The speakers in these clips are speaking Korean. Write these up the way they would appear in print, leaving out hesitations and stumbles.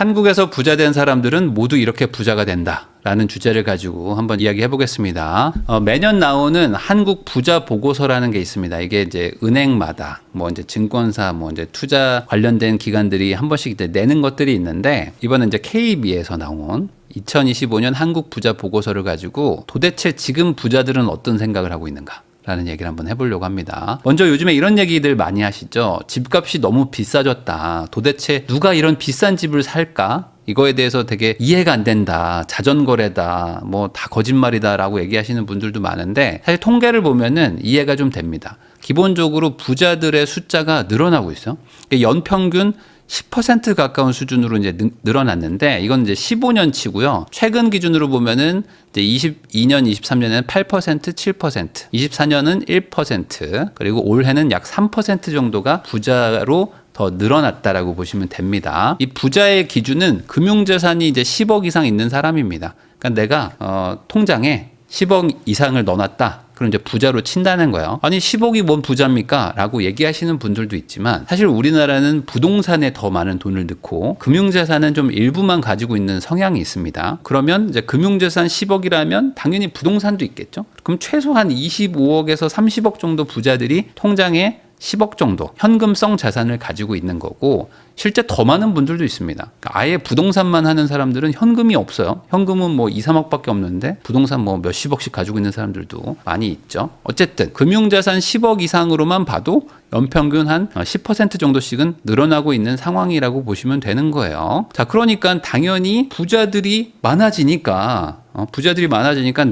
한국에서 부자 된 사람들은 모두 이렇게 부자가 된다 라는 주제를 가지고 한번 이야기해 보겠습니다. 매년 나오는 한국 부자 보고서라는 게 있습니다. 이게 이제 은행마다 뭐 이제 증권사 뭐 이제 투자 관련된 기관들이 한 번씩 이제 내는 것들이 있는데, 이번은 이제 KB에서 나온 2025년 한국 부자 보고서를 가지고 도대체 지금 부자들은 어떤 생각을 하고 있는가 라는 얘기를 한번 해보려고 합니다. 먼저 요즘에 이런 얘기들 많이 하시죠. 집값이 너무 비싸졌다. 도대체 누가 이런 비싼 집을 살까? 이거에 대해서 되게 이해가 안 된다. 자전거래다. 뭐 다 거짓말이다 라고 얘기하시는 분들도 많은데, 사실 통계를 보면은 이해가 좀 됩니다. 기본적으로 부자들의 숫자가 늘어나고 있어요. 연평균 10% 가까운 수준으로 이제 늘어났는데, 이건 이제 15년치고요. 최근 기준으로 보면은 이제 22년, 23년에는 8%, 7%, 24년은 1%, 그리고 올해는 약 3% 정도가 부자로 더 늘어났다라고 보시면 됩니다. 이 부자의 기준은 금융자산이 이제 10억 이상 있는 사람입니다. 그러니까 내가 통장에 10억 이상을 넣어놨다. 그럼 이제 부자로 친다는 거예요. 아니 10억이 뭔 부자입니까? 라고 얘기하시는 분들도 있지만, 사실 우리나라는 부동산에 더 많은 돈을 넣고 금융자산은 좀 일부만 가지고 있는 성향이 있습니다. 그러면 이제 금융자산 10억이라면 당연히 부동산도 있겠죠. 그럼 최소한 25억에서 30억 정도 부자들이 통장에 10억 정도 현금성 자산을 가지고 있는 거고, 실제 더 많은 분들도 있습니다. 아예 부동산만 하는 사람들은 현금이 없어요. 현금은 뭐 2, 3억밖에 없는데 부동산 뭐 몇십억씩 가지고 있는 사람들도 많이 있죠. 어쨌든 금융자산 10억 이상으로만 봐도 연평균 한 10% 정도씩은 늘어나고 있는 상황이라고 보시면 되는 거예요. 자, 그러니까 당연히 부자들이 많아지니까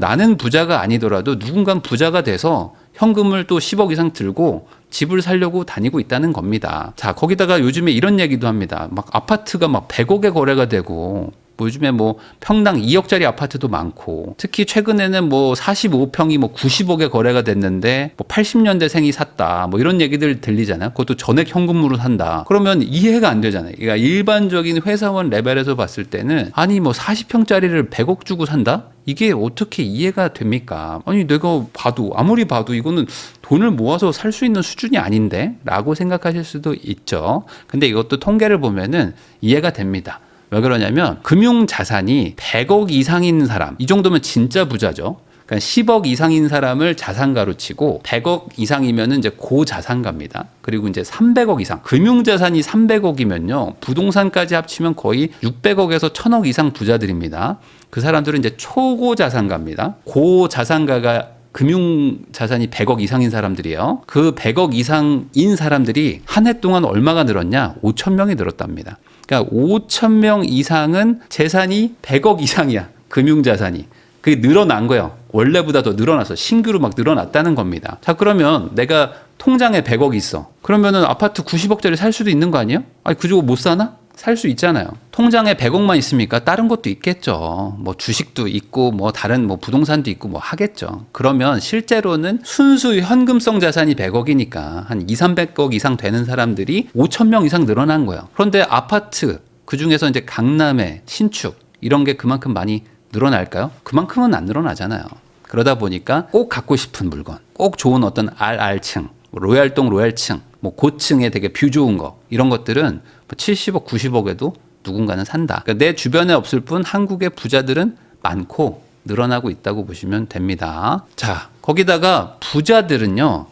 나는 부자가 아니더라도 누군가는 부자가 돼서 현금을 또 10억 이상 들고 집을 살려고 다니고 있다는 겁니다. 자, 거기다가 요즘에 이런 얘기도 합니다. 막 아파트가 막 100억에 거래가 되고, 뭐 요즘에 뭐 평당 2억짜리 아파트도 많고, 특히 최근에는 뭐 45평이 뭐 90억에 거래가 됐는데 뭐 80년대생이 샀다, 뭐 이런 얘기들 들리잖아요. 그것도 전액 현금으로 산다. 그러면 이해가 안 되잖아요. 그러니까 일반적인 회사원 레벨에서 봤을 때는 아니 뭐 40평짜리를 100억 주고 산다? 이게 어떻게 이해가 됩니까? 아니 내가 봐도 아무리 봐도 이거는 돈을 모아서 살 수 있는 수준이 아닌데? 라고 생각하실 수도 있죠. 근데 이것도 통계를 보면은 이해가 됩니다. 왜 그러냐면 금융 자산이 100억 이상인 사람, 이 정도면 진짜 부자죠. 그러니까 10억 이상인 사람을 자산가로 치고 100억 이상이면은 이제 고자산가입니다. 그리고 이제 300억 이상, 금융 자산이 300억이면요. 부동산까지 합치면 거의 600억에서 1000억 이상 부자들입니다. 그 사람들은 이제 초고자산가입니다. 고자산가가 금융 자산이 100억 이상인 사람들이에요. 그 100억 이상인 사람들이 한 해 동안 얼마가 늘었냐? 5천 명이 늘었답니다. 그러니까 5천 명 이상은 재산이 100억 이상이야. 금융 자산이. 그게 늘어난 거예요. 원래보다 더 늘어나서 신규로 막 늘어났다는 겁니다. 자, 그러면 내가 통장에 100억 있어. 그러면은 아파트 90억짜리 살 수도 있는 거 아니에요? 아니, 그저거 못 사나? 살 수 있잖아요. 통장에 100억만 있습니까? 다른 것도 있겠죠. 뭐 주식도 있고 뭐 다른 뭐 부동산도 있고 뭐 하겠죠. 그러면 실제로는 순수 현금성 자산이 100억이니까 한 2, 300억 이상 되는 사람들이 5천 명 이상 늘어난 거예요. 그런데 아파트, 그중에서 이제 강남의 신축 이런 게 그만큼 많이 늘어날까요? 그만큼은 안 늘어나잖아요. 그러다 보니까 꼭 갖고 싶은 물건, 꼭 좋은 어떤 RR층, 로얄동 로얄층, 뭐 고층에 되게 뷰 좋은 거, 이런 것들은 70억, 90억에도 누군가는 산다. 그러니까 내 주변에 없을 뿐 한국의 부자들은 많고 늘어나고 있다고 보시면 됩니다. 자, 거기다가 부자들은요,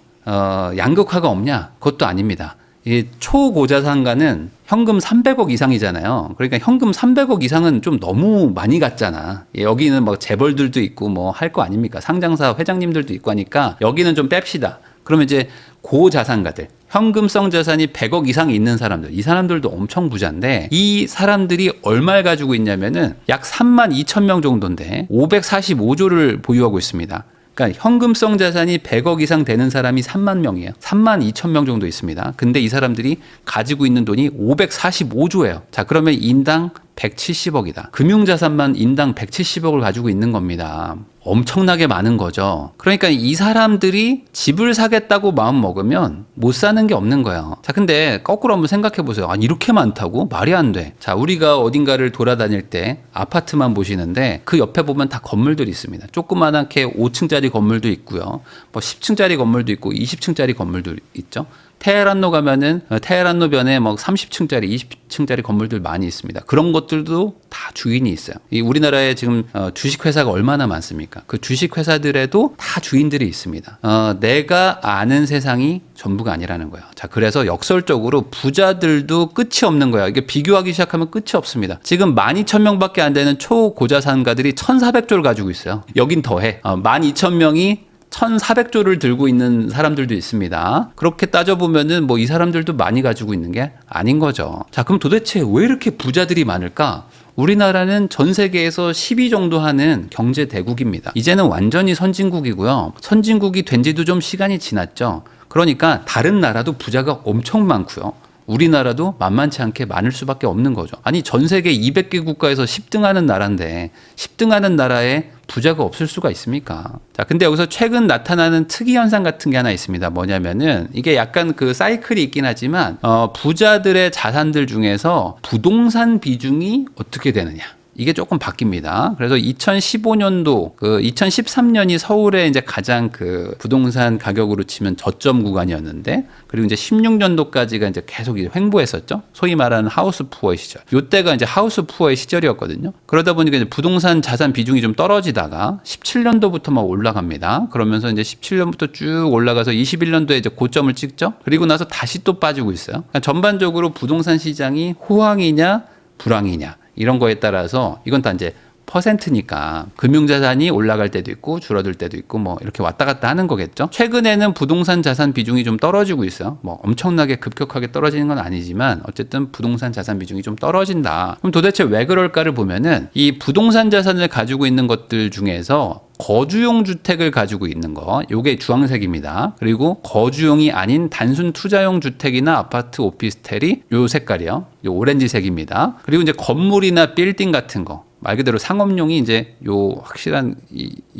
양극화가 없냐? 그것도 아닙니다. 이 초고자산가는 현금 300억 이상이잖아요. 그러니까 현금 300억 이상은 좀 너무 많이 갔잖아. 여기는 뭐 재벌들도 있고 뭐 할 거 아닙니까? 상장사 회장님들도 있고 하니까 여기는 좀 뺍시다. 그러면 이제 고자산가들, 현금성 자산이 100억 이상 있는 사람들, 이 사람들도 엄청 부자인데, 이 사람들이 얼마를 가지고 있냐면은 약 3만 2천 명 정도인데 545조를 보유하고 있습니다. 그러니까 현금성 자산이 100억 이상 되는 사람이 3만 명이에요. 3만 2천 명 정도 있습니다. 근데 이 사람들이 가지고 있는 돈이 545조예요. 자, 그러면 인당 170억이다. 금융자산만 인당 170억을 가지고 있는 겁니다. 엄청나게 많은 거죠. 그러니까 이 사람들이 집을 사겠다고 마음 먹으면 못 사는 게 없는 거예요. 자, 근데 거꾸로 한번 생각해 보세요. 아니, 이렇게 많다고? 말이 안 돼. 자, 우리가 어딘가를 돌아다닐 때 아파트만 보시는데 그 옆에 보면 다 건물들이 있습니다. 조그만하게 5층짜리 건물도 있고요. 뭐 10층짜리 건물도 있고 20층짜리 건물도 있죠. 테헤란로 가면은 테헤란로 변에 뭐 30층짜리, 20층짜리 건물들 많이 있습니다. 그런 것들도 다 주인이 있어요. 이 우리나라에 지금 주식 회사가 얼마나 많습니까? 그 주식 회사들에도 다 주인들이 있습니다. 내가 아는 세상이 전부가 아니라는 거예요. 자, 그래서 역설적으로 부자들도 끝이 없는 거예요. 이게 비교하기 시작하면 끝이 없습니다. 지금 12,000명밖에 안 되는 초고자산가들이 1,400조를 가지고 있어요. 여긴 더해. 12,000명이 1,400조를 들고 있는 사람들도 있습니다. 그렇게 따져보면은 뭐 이 사람들도 많이 가지고 있는 게 아닌 거죠. 자, 그럼 도대체 왜 이렇게 부자들이 많을까? 우리나라는 전 세계에서 10위 정도 하는 경제 대국입니다. 이제는 완전히 선진국이고요. 선진국이 된 지도 좀 시간이 지났죠. 그러니까 다른 나라도 부자가 엄청 많고요. 우리나라도 만만치 않게 많을 수밖에 없는 거죠. 아니, 전 세계 200개 국가에서 10등 하는 나라인데 10등 하는 나라에 부자가 없을 수가 있습니까? 자, 근데 여기서 최근 나타나는 특이 현상 같은 게 하나 있습니다. 뭐냐면은 이게 약간 그 사이클이 있긴 하지만 부자들의 자산들 중에서 부동산 비중이 어떻게 되느냐. 이게 조금 바뀝니다. 그래서 2015년도, 2013년이 서울의 이제 가장 그 부동산 가격으로 치면 저점 구간이었는데, 그리고 이제 16년도까지가 이제 계속 횡보했었죠. 소위 말하는 하우스 푸어의 시절. 요때가 이제 하우스 푸어의 시절이었거든요. 그러다 보니까 이제 부동산 자산 비중이 좀 떨어지다가 17년도부터 막 올라갑니다. 그러면서 이제 17년부터 쭉 올라가서 21년도에 이제 고점을 찍죠. 그리고 나서 다시 또 빠지고 있어요. 그러니까 전반적으로 부동산 시장이 호황이냐, 불황이냐. 이런 거에 따라서 이건 다 이제 퍼센트니까 금융자산이 올라갈 때도 있고 줄어들 때도 있고 뭐 이렇게 왔다 갔다 하는 거겠죠. 최근에는 부동산 자산 비중이 좀 떨어지고 있어요. 뭐 엄청나게 급격하게 떨어지는 건 아니지만 어쨌든 부동산 자산 비중이 좀 떨어진다. 그럼 도대체 왜 그럴까를 보면은 이 부동산 자산을 가지고 있는 것들 중에서 거주용 주택을 가지고 있는 거, 요게 주황색입니다. 그리고 거주용이 아닌 단순 투자용 주택이나 아파트, 오피스텔이 요 색깔이요. 요 오렌지색입니다. 그리고 이제 건물이나 빌딩 같은 거, 말 그대로 상업용이 이제 요 확실한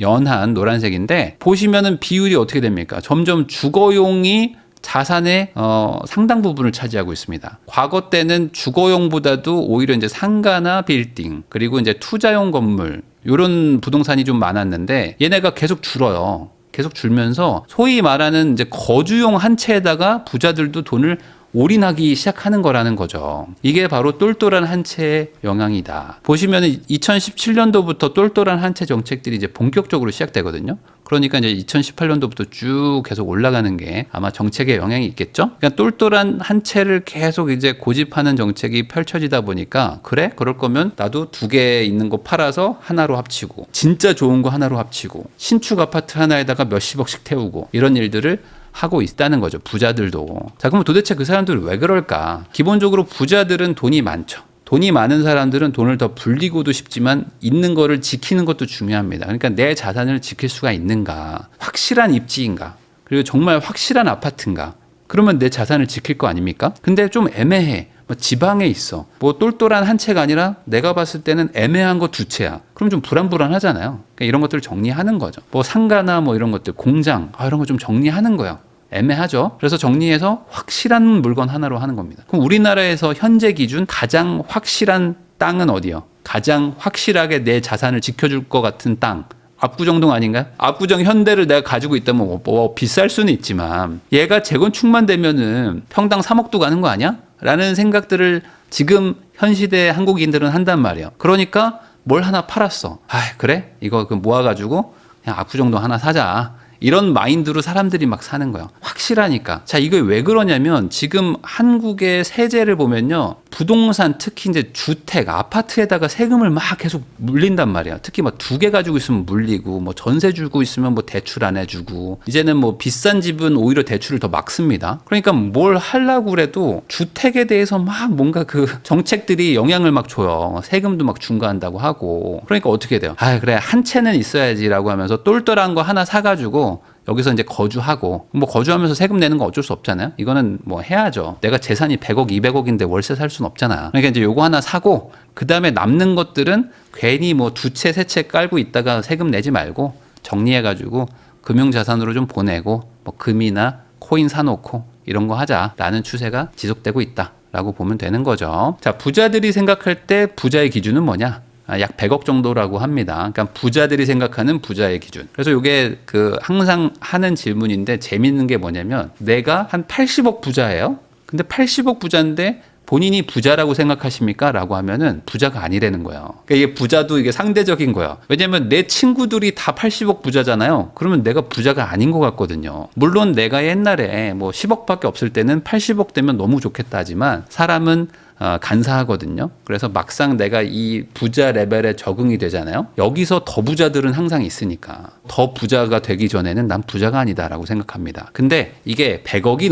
연한 노란색인데, 보시면은 비율이 어떻게 됩니까? 점점 주거용이 자산의 상당 부분을 차지하고 있습니다. 과거 때는 주거용보다도 오히려 이제 상가나 빌딩, 그리고 이제 투자용 건물, 이런 부동산이 좀 많았는데 얘네가 계속 줄어요. 계속 줄면서 소위 말하는 이제 거주용 한 채에다가 부자들도 돈을 올인하기 시작하는 거라는 거죠. 이게 바로 똘똘한 한 채의 영향이다. 보시면 2017년도부터 똘똘한 한 채 정책들이 이제 본격적으로 시작되거든요. 그러니까 이제 2018년도부터 쭉 계속 올라가는 게 아마 정책의 영향이 있겠죠. 그러니까 똘똘한 한 채를 계속 이제 고집하는 정책이 펼쳐지다 보니까, 그래? 그럴 거면 나도 두 개 있는 거 팔아서 하나로 합치고, 진짜 좋은 거 하나로 합치고, 신축 아파트 하나에다가 몇십억씩 태우고, 이런 일들을 하고 있다는 거죠. 부자들도. 자, 그럼 도대체 그 사람들은 왜 그럴까? 기본적으로 부자들은 돈이 많죠. 돈이 많은 사람들은 돈을 더 불리고도 싶지만 있는 거를 지키는 것도 중요합니다. 그러니까 내 자산을 지킬 수가 있는가? 확실한 입지인가? 그리고 정말 확실한 아파트인가? 그러면 내 자산을 지킬 거 아닙니까? 근데 좀 애매해. 뭐 지방에 있어. 뭐 똘똘한 한 채가 아니라 내가 봤을 때는 애매한 거 두 채야. 그럼 좀 불안불안하잖아요. 그러니까 이런 것들을 정리하는 거죠. 뭐 상가나 뭐 이런 것들, 공장, 이런 거 좀 정리하는 거예요. 애매하죠. 그래서 정리해서 확실한 물건 하나로 하는 겁니다. 그럼 우리나라에서 현재 기준 가장 확실한 땅은 어디요? 가장 확실하게 내 자산을 지켜줄 것 같은 땅. 압구정동 아닌가요? 압구정 현대를 내가 가지고 있다면 뭐 비쌀 수는 있지만 얘가 재건축만 되면은 평당 3억도 가는 거 아니야? 라는 생각들을 지금 현 시대 한국인들은 한단 말이에요. 그러니까 뭘 하나 팔았어. 그래? 이거 모아가지고 그냥 압구정동 하나 사자. 이런 마인드로 사람들이 막 사는 거예요. 확실하니까. 자, 이게 왜 그러냐면 지금 한국의 세제를 보면요. 부동산, 특히 이제 주택, 아파트에다가 세금을 막 계속 물린단 말이야. 특히 막 두 개 가지고 있으면 물리고, 뭐 전세 주고 있으면 뭐 대출 안 해주고, 이제는 뭐 비싼 집은 오히려 대출을 더 막습니다. 그러니까 뭘 하려고 그래도 주택에 대해서 막 뭔가 그 정책들이 영향을 막 줘요. 세금도 막 중과한다고 하고. 그러니까 어떻게 돼요? 그래, 한 채는 있어야지라고 하면서 똘똘한 거 하나 사가지고 여기서 이제 거주하고, 뭐 거주하면서 세금 내는 건 어쩔 수 없잖아요. 이거는 뭐 해야죠. 내가 재산이 100억, 200억인데 월세 살 수는 없잖아. 그러니까 이제 요거 하나 사고, 그 다음에 남는 것들은 괜히 뭐 두 채, 세 채 깔고 있다가 세금 내지 말고 정리해가지고 금융자산으로 좀 보내고, 뭐 금이나 코인 사놓고 이런 거 하자라는 추세가 지속되고 있다라고 보면 되는 거죠. 자, 부자들이 생각할 때 부자의 기준은 뭐냐? 약 100억 정도라고 합니다. 그러니까 부자들이 생각하는 부자의 기준. 그래서 이게 그 항상 하는 질문인데 재밌는 게 뭐냐면 내가 한 80억 부자예요. 근데 80억 부자인데 본인이 부자라고 생각하십니까? 라고 하면은 부자가 아니라는 거예요. 그러니까 이게 부자도 이게 상대적인 거예요. 왜냐면 내 친구들이 다 80억 부자잖아요. 그러면 내가 부자가 아닌 것 같거든요. 물론 내가 옛날에 뭐 10억밖에 없을 때는 80억 되면 너무 좋겠다 하지만 사람은 간사하거든요. 그래서 막상 내가 이 부자 레벨에 적응이 되잖아요. 여기서 더 부자들은 항상 있으니까 더 부자가 되기 전에는 난 부자가 아니다라고 생각합니다. 근데 이게 100억이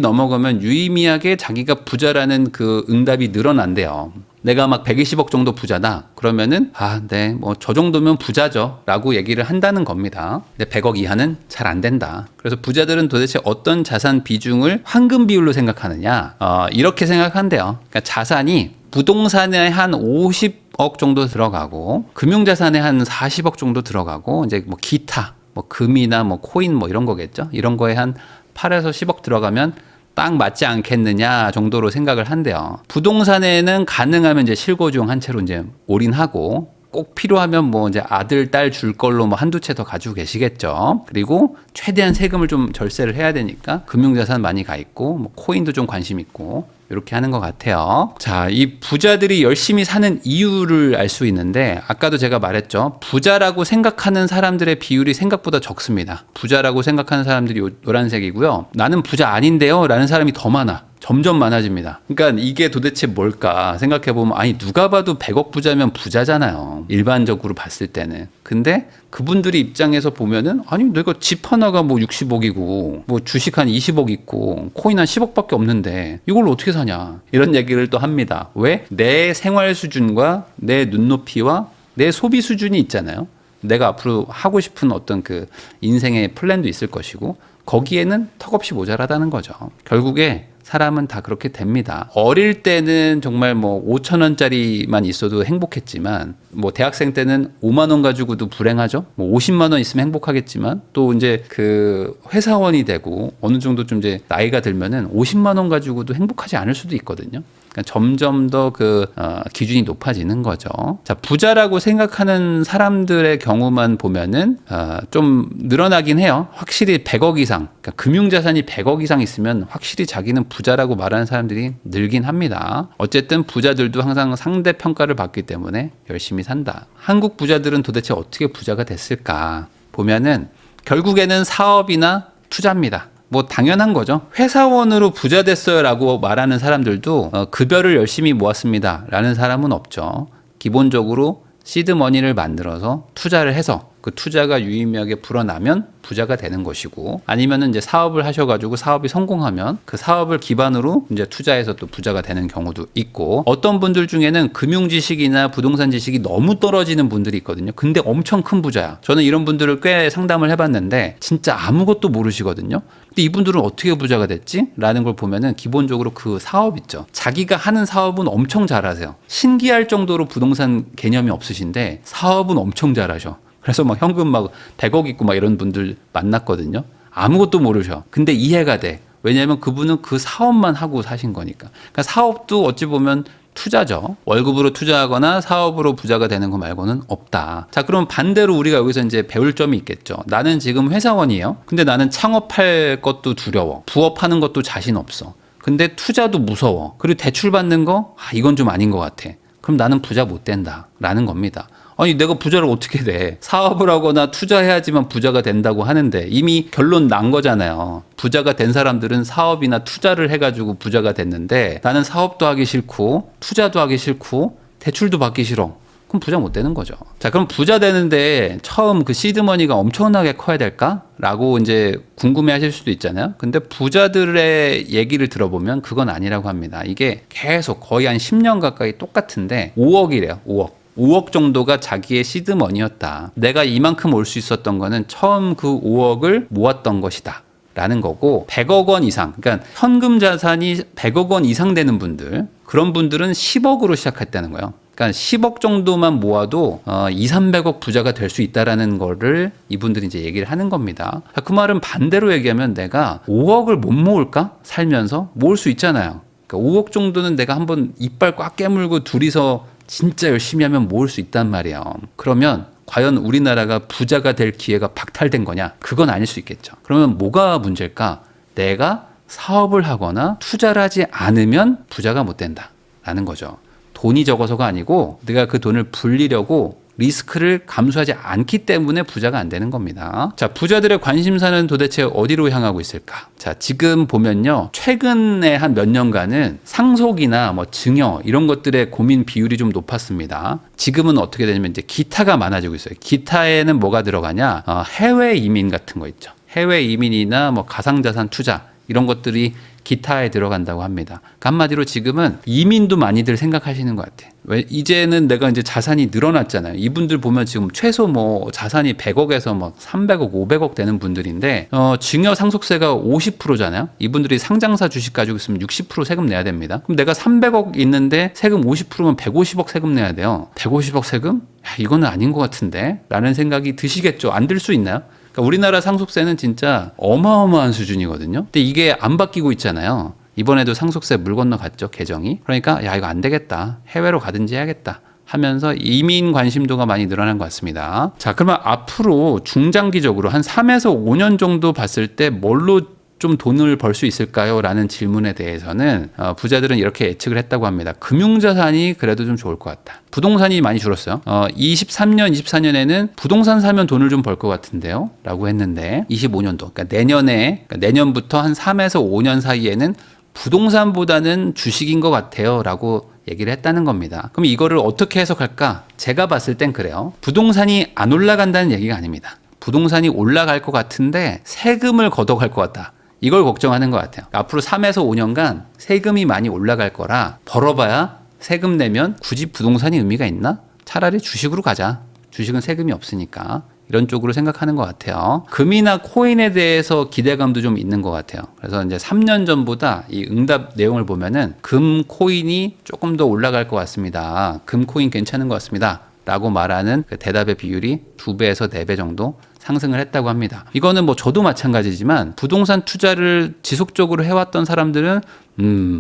넘어가면 유의미하게 자기가 부자라는 그 응답이 늘어난대요. 내가 막 120억 정도 부자다. 그러면은 네, 뭐 저 정도면 부자죠. 라고 얘기를 한다는 겁니다. 근데 100억 이하는 잘 안 된다. 그래서 부자들은 도대체 어떤 자산 비중을 황금 비율로 생각하느냐? 이렇게 생각한대요. 그러니까 자산이 부동산에 한 50억 정도 들어가고 금융자산에 한 40억 정도 들어가고 이제 뭐 기타 뭐 금이나 뭐 코인 뭐 이런 거겠죠. 이런 거에 한 8에서 10억 들어가면 딱 맞지 않겠느냐 정도로 생각을 한대요. 부동산에는 가능하면 이제 실거주용 한 채로 이제 올인하고 꼭 필요하면 뭐 이제 아들, 딸 줄 걸로 뭐 한두 채 더 가지고 계시겠죠. 그리고 최대한 세금을 좀 절세를 해야 되니까 금융자산 많이 가 있고 뭐 코인도 좀 관심 있고 이렇게 하는 것 같아요. 자, 이 부자들이 열심히 사는 이유를 알 수 있는데 아까도 제가 말했죠. 부자라고 생각하는 사람들의 비율이 생각보다 적습니다. 부자라고 생각하는 사람들이 노란색이고요. 나는 부자 아닌데요 라는 사람이 더 많아. 점점 많아집니다. 그러니까 이게 도대체 뭘까 생각해보면 아니 누가 봐도 100억 부자면 부자잖아요. 일반적으로 봤을 때는. 근데 그분들이 입장에서 보면은 아니 내가 집 하나가 뭐 60억이고 뭐 주식 한 20억 있고 코인 한 10억밖에 없는데 이걸 어떻게 사냐 이런 얘기를 또 합니다. 왜? 내 생활 수준과 내 눈높이와 내 소비 수준이 있잖아요. 내가 앞으로 하고 싶은 어떤 그 인생의 플랜도 있을 것이고 거기에는 턱없이 모자라다는 거죠. 결국에 사람은 다 그렇게 됩니다. 어릴 때는 정말 뭐 5천 원짜리만 있어도 행복했지만 뭐 대학생 때는 5만 원 가지고도 불행하죠. 뭐 50만 원 있으면 행복하겠지만 또 이제 그 회사원이 되고 어느 정도 좀 이제 나이가 들면은 50만 원 가지고도 행복하지 않을 수도 있거든요. 그러니까 점점 더 그 기준이 높아지는 거죠. 자, 부자라고 생각하는 사람들의 경우만 보면은 좀 늘어나긴 해요. 확실히 100억 이상, 그러니까 금융자산이 100억 이상 있으면 확실히 자기는 부자라고 말하는 사람들이 늘긴 합니다. 어쨌든 부자들도 항상 상대 평가를 받기 때문에 열심히 산다. 한국 부자들은 도대체 어떻게 부자가 됐을까 보면은 결국에는 사업이나 투자입니다. 뭐 당연한 거죠. 회사원으로 부자 됐어요라고 말하는 사람들도 급여를 열심히 모았습니다 라는 사람은 없죠. 기본적으로 시드머니를 만들어서 투자를 해서 그 투자가 유의미하게 불어나면 부자가 되는 것이고 아니면은 이제 사업을 하셔가지고 사업이 성공하면 그 사업을 기반으로 이제 투자해서 또 부자가 되는 경우도 있고 어떤 분들 중에는 금융 지식이나 부동산 지식이 너무 떨어지는 분들이 있거든요. 근데 엄청 큰 부자야. 저는 이런 분들을 꽤 상담을 해봤는데 진짜 아무것도 모르시거든요. 근데 이분들은 어떻게 부자가 됐지? 라는 걸 보면은 기본적으로 그 사업 있죠. 자기가 하는 사업은 엄청 잘하세요. 신기할 정도로 부동산 개념이 없으신데 사업은 엄청 잘하셔. 그래서 막 현금 막 100억 있고 막 이런 분들 만났거든요. 아무것도 모르셔. 근데 이해가 돼. 왜냐하면 그분은 그 사업만 하고 사신 거니까. 그러니까 사업도 어찌 보면 투자죠. 월급으로 투자하거나 사업으로 부자가 되는 거 말고는 없다. 자, 그럼 반대로 우리가 여기서 이제 배울 점이 있겠죠. 나는 지금 회사원이에요. 근데 나는 창업할 것도 두려워. 부업하는 것도 자신 없어. 근데 투자도 무서워. 그리고 대출 받는 거, 이건 좀 아닌 것 같아. 그럼 나는 부자 못 된다. 라는 겁니다. 아니 내가 부자를 어떻게 돼? 사업을 하거나 투자해야지만 부자가 된다고 하는데 이미 결론 난 거잖아요. 부자가 된 사람들은 사업이나 투자를 해가지고 부자가 됐는데 나는 사업도 하기 싫고 투자도 하기 싫고 대출도 받기 싫어. 그럼 부자 못 되는 거죠. 자, 그럼 부자 되는데 처음 그 시드머니가 엄청나게 커야 될까? 라고 이제 궁금해 하실 수도 있잖아요. 근데 부자들의 얘기를 들어보면 그건 아니라고 합니다. 이게 계속 거의 한 10년 가까이 똑같은데 5억이래요. 5억 정도가 자기의 시드머니였다. 내가 이만큼 올 수 있었던 거는 처음 그 5억을 모았던 것이다. 라는 거고 100억 원 이상, 그러니까 현금 자산이 100억 원 이상 되는 분들, 그런 분들은 10억으로 시작했다는 거예요. 그러니까 10억 정도만 모아도 2, 300억 부자가 될 수 있다라는 거를 이분들이 이제 얘기를 하는 겁니다. 그 말은 반대로 얘기하면 내가 5억을 못 모을까? 살면서 모을 수 있잖아요. 그러니까 5억 정도는 내가 한번 이빨 꽉 깨물고 둘이서 진짜 열심히 하면 모을 수 있단 말이에요. 그러면 과연 우리나라가 부자가 될 기회가 박탈된 거냐? 그건 아닐 수 있겠죠. 그러면 뭐가 문제일까? 내가 사업을 하거나 투자를 하지 않으면 부자가 못 된다라는 거죠. 돈이 적어서가 아니고 내가 그 돈을 불리려고 리스크를 감수하지 않기 때문에 부자가 안 되는 겁니다. 자, 부자들의 관심사는 도대체 어디로 향하고 있을까? 자, 지금 보면요. 최근에 한 몇 년간은 상속이나 뭐 증여 이런 것들의 고민 비율이 좀 높았습니다. 지금은 어떻게 되냐면 이제 기타가 많아지고 있어요. 기타에는 뭐가 들어가냐? 해외 이민 같은 거 있죠. 해외 이민이나 뭐 가상자산 투자 이런 것들이 기타에 들어간다고 합니다. 한마디로 지금은 이민도 많이들 생각하시는 것 같아요. 왜 이제는 내가 이제 자산이 늘어났잖아요. 이분들 보면 지금 최소 뭐 자산이 100억에서 뭐 300억, 500억 되는 분들인데 증여 상속세가 50%잖아요. 이분들이 상장사 주식 가지고 있으면 60% 세금 내야 됩니다. 그럼 내가 300억 있는데 세금 50%면 150억 세금 내야 돼요. 150억 세금? 야, 이거는 아닌 것 같은데? 라는 생각이 드시겠죠. 안 들 수 있나요? 그러니까 우리나라 상속세는 진짜 어마어마한 수준이거든요. 근데 이게 안 바뀌고 있잖아요. 이번에도 상속세 물 건너갔죠, 개정이. 그러니까 야, 이거 안 되겠다. 해외로 가든지 해야겠다 하면서 이민 관심도가 많이 늘어난 것 같습니다. 자, 그러면 앞으로 중장기적으로 한 3에서 5년 정도 봤을 때 뭘로 좀 돈을 벌 수 있을까요? 라는 질문에 대해서는 부자들은 이렇게 예측을 했다고 합니다. 금융자산이 그래도 좀 좋을 것 같다. 부동산이 많이 줄었어요. 23년, 24년에는 부동산 사면 돈을 좀 벌 것 같은데요. 라고 했는데 25년도, 그러니까 내년부터 한 3에서 5년 사이에는 부동산보다는 주식인 것 같아요. 라고 얘기를 했다는 겁니다. 그럼 이거를 어떻게 해석할까? 제가 봤을 땐 그래요. 부동산이 안 올라간다는 얘기가 아닙니다. 부동산이 올라갈 것 같은데 세금을 걷어갈 것 같다. 이걸 걱정하는 것 같아요. 앞으로 3에서 5년간 세금이 많이 올라갈 거라 벌어봐야 세금 내면 굳이 부동산이 의미가 있나? 차라리 주식으로 가자. 주식은 세금이 없으니까. 이런 쪽으로 생각하는 것 같아요. 금이나 코인에 대해서 기대감도 좀 있는 것 같아요. 그래서 이제 3년 전보다 이 응답 내용을 보면은 금, 코인이 조금 더 올라갈 것 같습니다. 금, 코인 괜찮은 것 같습니다. 라고 말하는 그 대답의 비율이 2배에서 4배 정도 상승을 했다고 합니다. 이거는 뭐 저도 마찬가지지만 부동산 투자를 지속적으로 해왔던 사람들은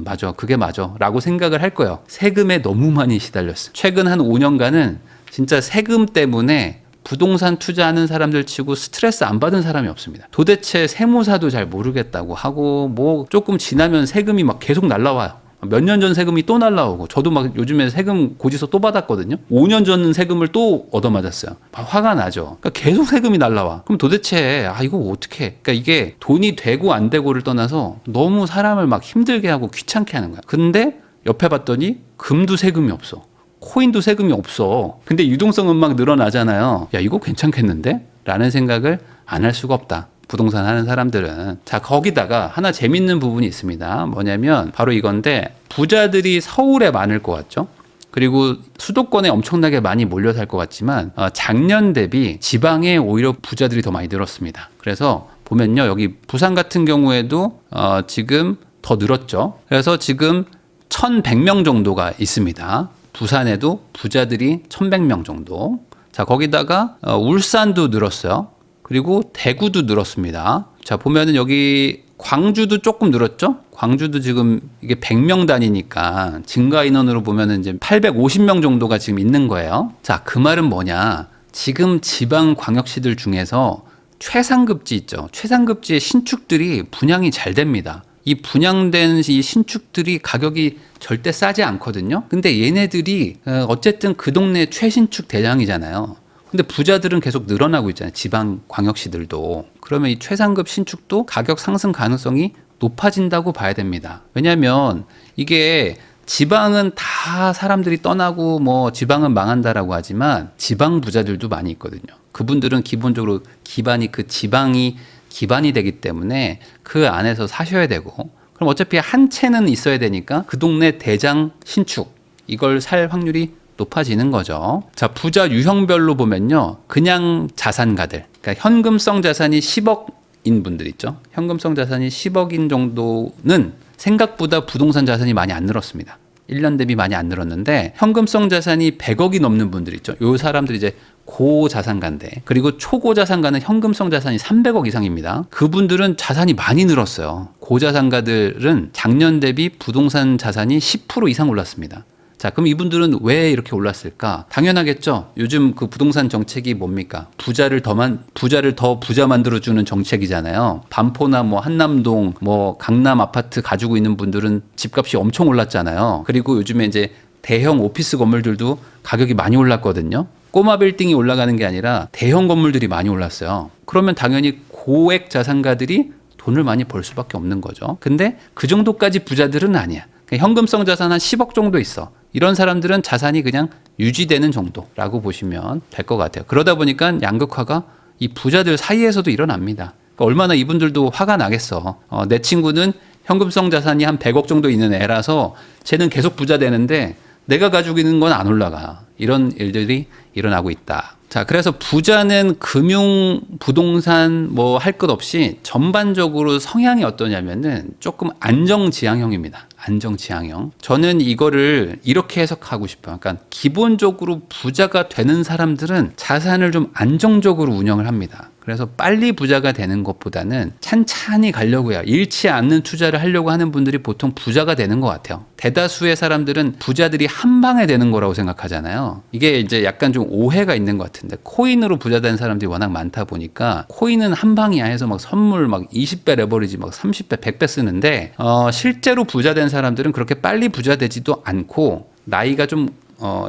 맞아, 그게 맞아 라고 생각을 할 거예요. 세금에 너무 많이 시달렸어요. 최근 한 5년간은 진짜 세금 때문에 부동산 투자하는 사람들 치고 스트레스 안 받은 사람이 없습니다. 도대체 세무사도 잘 모르겠다고 하고 뭐 조금 지나면 세금이 막 계속 날라와요. 몇 년 전 세금이 또 날라오고 저도 막 요즘에 세금 고지서 또 받았거든요. 5년 전 세금을 또 얻어맞았어요. 화가 나죠. 그러니까 계속 세금이 날라와. 그럼 도대체 이거 어떻게 해? 그러니까 이게 돈이 되고 안 되고를 떠나서 너무 사람을 막 힘들게 하고 귀찮게 하는 거야. 근데 옆에 봤더니 금도 세금이 없어. 코인도 세금이 없어. 근데 유동성은 막 늘어나잖아요. 야, 이거 괜찮겠는데? 라는 생각을 안 할 수가 없다. 부동산 하는 사람들은. 자, 거기다가 하나 재밌는 부분이 있습니다. 뭐냐면 바로 이건데 부자들이 서울에 많을 것 같죠. 그리고 수도권에 엄청나게 많이 몰려 살 것 같지만 작년 대비 지방에 오히려 부자들이 더 많이 늘었습니다. 그래서 보면요. 여기 부산 같은 경우에도 지금 더 늘었죠. 그래서 지금 1,100명 정도가 있습니다. 부산에도 부자들이 1,100명 정도. 자, 거기다가 울산도 늘었어요. 그리고 대구도 늘었습니다. 자, 보면은 여기 광주도 조금 늘었죠? 광주도 지금 이게 100명 단위니까 증가 인원으로 보면은 이제 850명 정도가 지금 있는 거예요. 자, 그 말은 뭐냐? 지금 지방 광역시들 중에서 최상급지 있죠. 최상급지의 신축들이 분양이 잘 됩니다. 이 분양된 이 신축들이 가격이 절대 싸지 않거든요. 근데 얘네들이 어쨌든 그 동네 최신축 대장이잖아요. 근데 부자들은 계속 늘어나고 있잖아요. 지방 광역시들도. 그러면 이 최상급 신축도 가격 상승 가능성이 높아진다고 봐야 됩니다. 왜냐하면 이게 지방은 다 사람들이 떠나고 뭐 지방은 망한다라고 하지만 지방 부자들도 많이 있거든요. 그분들은 기본적으로 기반이 그 지방이 기반이 되기 때문에 그 안에서 사셔야 되고 그럼 어차피 한 채는 있어야 되니까 그 동네 대장 신축 이걸 살 확률이 높아지는 거죠. 자, 부자 유형별로 보면요. 그냥 자산가들, 그러니까 현금성 자산이 10억인 분들 있죠. 현금성 자산이 10억인 정도는 생각보다 부동산 자산이 많이 안 늘었습니다. 1년 대비 많이 안 늘었는데 현금성 자산이 100억이 넘는 분들 있죠. 요 사람들이 이제 고자산가인데 그리고 초고자산가는 현금성 자산이 300억 이상입니다. 그분들은 자산이 많이 늘었어요. 고자산가들은 작년 대비 부동산 자산이 10% 이상 올랐습니다. 자, 그럼 이분들은 왜 이렇게 올랐을까? 당연하겠죠. 요즘 그 부동산 정책이 뭡니까? 부자를 더 부자 만들어주는 정책이잖아요. 반포나 뭐 한남동, 뭐 강남 아파트 가지고 있는 분들은 집값이 엄청 올랐잖아요. 그리고 요즘에 이제 대형 오피스 건물들도 가격이 많이 올랐거든요. 꼬마 빌딩이 올라가는 게 아니라 대형 건물들이 많이 올랐어요. 그러면 당연히 고액 자산가들이 돈을 많이 벌 수밖에 없는 거죠. 근데 그 정도까지 부자들은 아니야. 현금성 자산 한 10억 정도 있어. 이런 사람들은 자산이 그냥 유지되는 정도라고 보시면 될 것 같아요. 그러다 보니까 양극화가 이 부자들 사이에서도 일어납니다. 그러니까 얼마나 이분들도 화가 나겠어. 내 친구는 현금성 자산이 한 100억 정도 있는 애라서 쟤는 계속 부자 되는데 내가 가지고 있는 건 안 올라가. 이런 일들이 일어나고 있다. 자, 그래서 부자는 금융, 부동산 뭐 할 것 없이 전반적으로 성향이 어떠냐면은 조금 안정지향형입니다. 안정지향형. 저는 이거를 이렇게 해석하고 싶어요. 그러니까 기본적으로 부자가 되는 사람들은 자산을 좀 안정적으로 운영을 합니다. 그래서 빨리 부자가 되는 것보다는 찬찬히 가려고 해요. 잃지 않는 투자를 하려고 하는 분들이 보통 부자가 되는 것 같아요. 대다수의 사람들은 부자들이 한 방에 되는 거라고 생각하잖아요. 이게 이제 약간 좀 오해가 있는 것 같은데 코인으로 부자 된 사람들이 워낙 많다 보니까 코인은 한 방이야 해서 막 선물 막 20배 레버리지 막 30배, 100배 쓰는데 실제로 부자 된 사람들은 그렇게 빨리 부자 되지도 않고 나이가 좀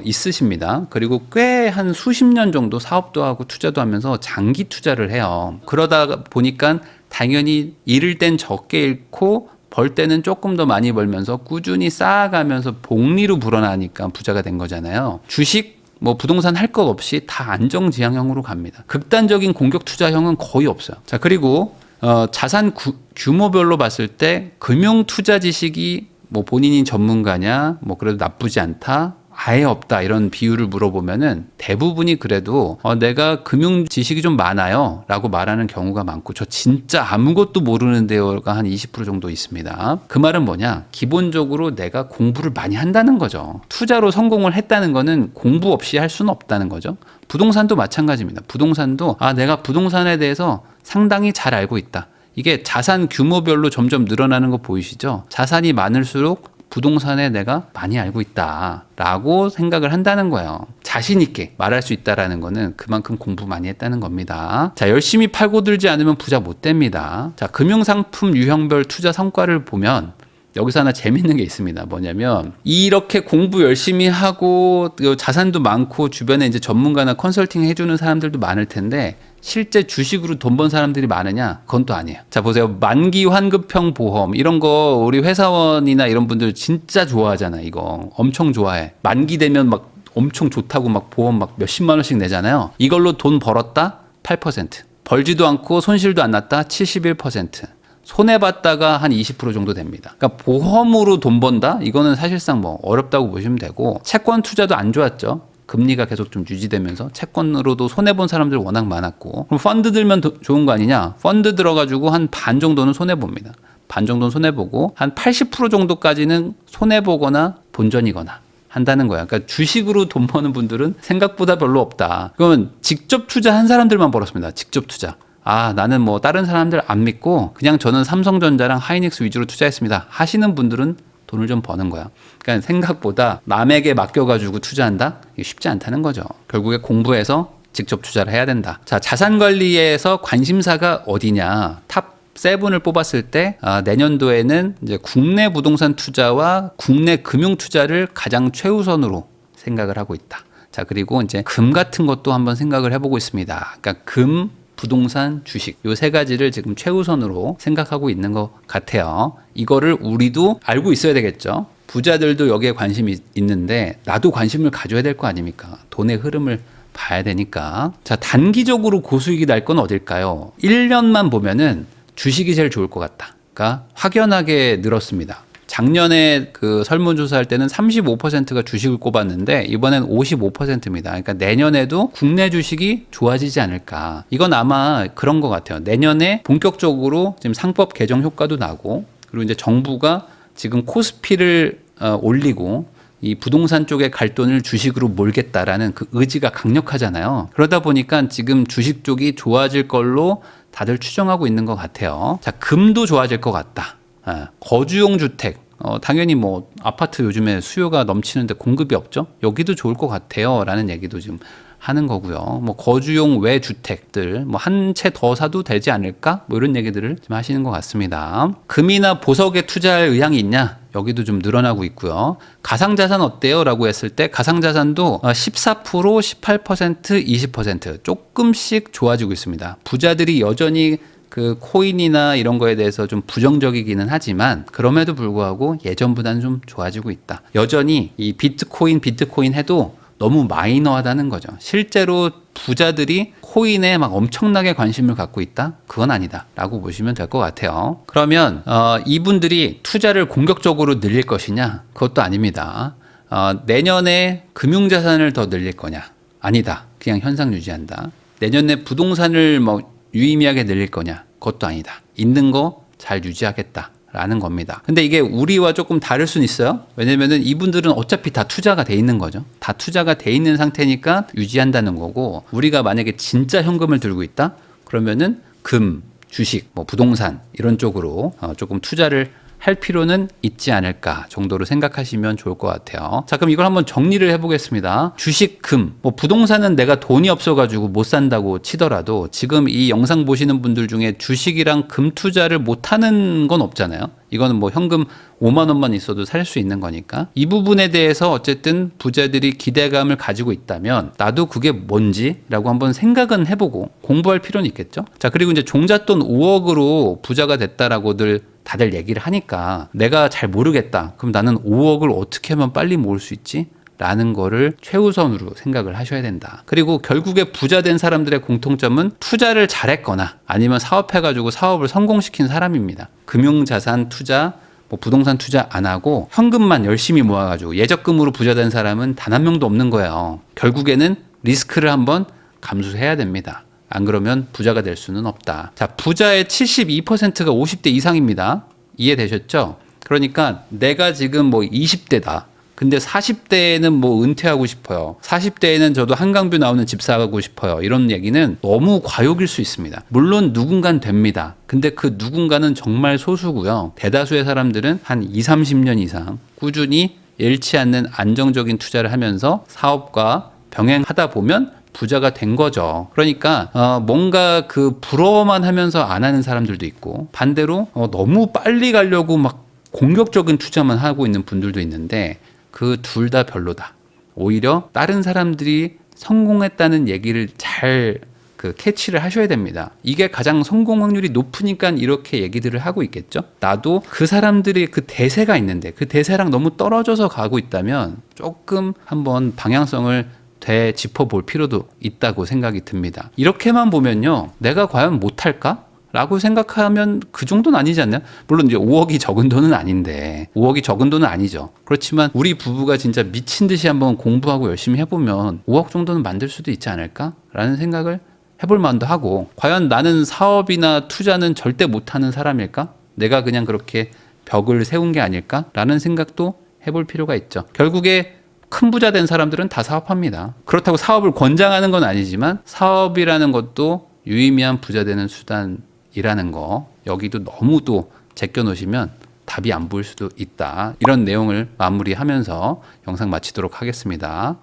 있으십니다. 그리고 꽤 한 수십 년 정도 사업도 하고 투자도 하면서 장기 투자를 해요. 그러다 보니까 당연히 잃을 땐 적게 잃고 벌 때는 조금 더 많이 벌면서 꾸준히 쌓아가면서 복리로 불어나니까 부자가 된 거잖아요. 주식 뭐 부동산 할 것 없이 다 안정지향형으로 갑니다. 극단적인 공격 투자형은 거의 없어요. 자, 그리고 자산 규모별로 봤을 때 금융 투자 지식이 뭐 본인이 전문가냐, 뭐 그래도 나쁘지 않다, 아예 없다 이런 비율을 물어보면은 대부분이 그래도 내가 금융 지식이 좀 많아요 라고 말하는 경우가 많고 저 진짜 아무것도 모르는데요가 한 20% 정도 있습니다. 그 말은 뭐냐, 기본적으로 내가 공부를 많이 한다는 거죠. 투자로 성공을 했다는 거는 공부 없이 할 수는 없다는 거죠. 부동산도 마찬가지입니다. 부동산도 내가 부동산에 대해서 상당히 잘 알고 있다. 이게 자산 규모별로 점점 늘어나는 거 보이시죠? 자산이 많을수록 부동산에 내가 많이 알고 있다라고 생각을 한다는 거예요. 자신 있게 말할 수 있다라는 거는 그만큼 공부 많이 했다는 겁니다. 자, 열심히 팔고 들지 않으면 부자 못 됩니다. 자, 금융상품 유형별 투자 성과를 보면 여기서 하나 재밌는 게 있습니다. 뭐냐면 이렇게 공부 열심히 하고 자산도 많고 주변에 이제 전문가나 컨설팅 해주는 사람들도 많을 텐데 실제 주식으로 돈 번 사람들이 많으냐? 그건 또 아니에요. 자, 보세요. 만기 환급형 보험 이런 거 우리 회사원이나 이런 분들 진짜 좋아하잖아. 이거 엄청 좋아해. 만기 되면 막 엄청 좋다고 막 보험 막 몇십만 원씩 내잖아요. 이걸로 돈 벌었다? 8%. 벌지도 않고 손실도 안 났다? 71%. 손해봤다가 한 20% 정도 됩니다. 그러니까 보험으로 돈 번다? 이거는 사실상 뭐 어렵다고 보시면 되고 채권 투자도 안 좋았죠. 금리가 계속 좀 유지되면서 채권으로도 손해본 사람들 워낙 많았고 그럼 펀드 들면 좋은 거 아니냐? 펀드 들어가지고 한 반 정도는 손해봅니다. 반 정도는 손해보고 한 80% 정도까지는 손해보거나 본전이거나 한다는 거야. 그러니까 주식으로 돈 버는 분들은 생각보다 별로 없다. 그러면 직접 투자한 사람들만 벌었습니다. 직접 투자. 나는 뭐 다른 사람들 안 믿고 그냥 저는 삼성전자랑 하이닉스 위주로 투자했습니다. 하시는 분들은 돈을 좀 버는 거야. 그러니까 생각보다 남에게 맡겨가지고 투자한다? 이게 쉽지 않다는 거죠. 결국에 공부해서 직접 투자를 해야 된다. 자, 자산 관리에서 관심사가 어디냐? 탑 7을 뽑았을 때 내년도에는 이제 국내 부동산 투자와 국내 금융 투자를 가장 최우선으로 생각을 하고 있다. 자, 그리고 이제 금 같은 것도 한번 생각을 해보고 있습니다. 그러니까 금, 부동산, 주식 요 세 가지를 지금 최우선으로 생각하고 있는 것 같아요. 이거를 우리도 알고 있어야 되겠죠. 부자들도 여기에 관심이 있는데 나도 관심을 가져야 될 거 아닙니까? 돈의 흐름을 봐야 되니까. 자, 단기적으로 고수익이 날 건 어딜까요? 1년만 보면은 주식이 제일 좋을 것 같다. 그러니까 확연하게 늘었습니다. 작년에 그 설문조사할 때는 35%가 주식을 꼽았는데 이번엔 55%입니다. 그러니까 내년에도 국내 주식이 좋아지지 않을까. 이건 아마 그런 것 같아요. 내년에 본격적으로 지금 상법 개정 효과도 나고 그리고 이제 정부가 지금 코스피를 올리고 이 부동산 쪽에 갈 돈을 주식으로 몰겠다라는 그 의지가 강력하잖아요. 그러다 보니까 지금 주식 쪽이 좋아질 걸로 다들 추정하고 있는 것 같아요. 자, 금도 좋아질 것 같다. 거주용 주택 당연히 뭐 아파트 요즘에 수요가 넘치는데 공급이 없죠. 여기도 좋을 것 같아요. 라는 얘기도 지금 하는 거고요. 뭐 거주용 외주택들 뭐 한 채 더 사도 되지 않을까? 뭐 이런 얘기들을 좀 하시는 것 같습니다. 금이나 보석에 투자할 의향이 있냐? 여기도 좀 늘어나고 있고요. 가상자산 어때요? 라고 했을 때 가상자산도 14%, 18%, 20% 조금씩 좋아지고 있습니다. 부자들이 여전히 그 코인이나 이런 거에 대해서 좀 부정적이기는 하지만 그럼에도 불구하고 예전보다는 좀 좋아지고 있다. 여전히 이 비트코인 해도 너무 마이너하다는 거죠. 실제로 부자들이 코인에 막 엄청나게 관심을 갖고 있다? 그건 아니다 라고 보시면 될 것 같아요. 그러면 이분들이 투자를 공격적으로 늘릴 것이냐? 그것도 아닙니다. 내년에 금융자산을 더 늘릴 거냐? 아니다. 그냥 현상 유지한다. 내년에 부동산을 뭐 유의미하게 늘릴 거냐? 그것도 아니다. 있는 거 잘 유지하겠다. 라는 겁니다. 근데 이게 우리와 조금 다를 수는 있어요. 왜냐면은 이분들은 어차피 다 투자가 돼 있는 거죠. 다 투자가 돼 있는 상태니까 유지한다는 거고, 우리가 만약에 진짜 현금을 들고 있다? 그러면은 금, 주식, 뭐 부동산 이런 쪽으로 조금 투자를 할 필요는 있지 않을까 정도로 생각하시면 좋을 것 같아요. 자, 그럼 이걸 한번 정리를 해보겠습니다. 주식, 금, 뭐 부동산은 내가 돈이 없어가지고 못 산다고 치더라도 지금 이 영상 보시는 분들 중에 주식이랑 금 투자를 못하는 건 없잖아요. 이거는 뭐 현금 5만 원만 있어도 살 수 있는 거니까 이 부분에 대해서 어쨌든 부자들이 기대감을 가지고 있다면 나도 그게 뭔지라고 한번 생각은 해보고 공부할 필요는 있겠죠. 자, 그리고 이제 종잣돈 5억으로 부자가 됐다라고들 다들 얘기를 하니까 내가 잘 모르겠다. 그럼 나는 5억을 어떻게 하면 빨리 모을 수 있지? 라는 거를 최우선으로 생각을 하셔야 된다. 그리고 결국에 부자 된 사람들의 공통점은 투자를 잘했거나 아니면 사업해가지고 사업을 성공시킨 사람입니다. 금융자산 투자, 뭐 부동산 투자 안 하고 현금만 열심히 모아가지고 예적금으로 부자 된 사람은 단 한 명도 없는 거예요. 결국에는 리스크를 한번 감수해야 됩니다. 안 그러면 부자가 될 수는 없다. 자, 부자의 72%가 50대 이상입니다. 이해되셨죠? 그러니까 내가 지금 뭐 20대다. 근데 40대에는 뭐 은퇴하고 싶어요. 40대에는 저도 한강뷰 나오는 집 사고 싶어요. 이런 얘기는 너무 과욕일 수 있습니다. 물론 누군가는 됩니다. 근데 그 누군가는 정말 소수고요. 대다수의 사람들은 한 20, 30년 이상 꾸준히 잃지 않는 안정적인 투자를 하면서 사업과 병행하다 보면 부자가 된 거죠. 그러니까 뭔가 그 부러워만 하면서 안 하는 사람들도 있고 반대로 너무 빨리 가려고 막 공격적인 투자만 하고 있는 분들도 있는데 그 둘 다 별로다. 오히려 다른 사람들이 성공했다는 얘기를 잘 캐치를 하셔야 됩니다. 이게 가장 성공 확률이 높으니까 이렇게 얘기들을 하고 있겠죠. 나도 그 사람들의 그 대세가 있는데 그 대세랑 너무 떨어져서 가고 있다면 조금 한번 방향성을 되짚어볼 필요도 있다고 생각이 듭니다. 이렇게만 보면요, 내가 과연 못할까? 라고 생각하면 그 정도는 아니지 않나요? 물론 이제 5억이 적은 돈은 아닌데 5억이 적은 돈은 아니죠. 그렇지만 우리 부부가 진짜 미친 듯이 한번 공부하고 열심히 해보면 5억 정도는 만들 수도 있지 않을까? 라는 생각을 해볼 만도 하고, 과연 나는 사업이나 투자는 절대 못하는 사람일까? 내가 그냥 그렇게 벽을 세운 게 아닐까? 라는 생각도 해볼 필요가 있죠. 결국에 큰 부자 된 사람들은 다 사업합니다. 그렇다고 사업을 권장하는 건 아니지만 사업이라는 것도 유의미한 부자 되는 수단이라는 거, 여기도 너무 또 제껴 놓으시면 답이 안 보일 수도 있다. 이런 내용을 마무리하면서 영상 마치도록 하겠습니다.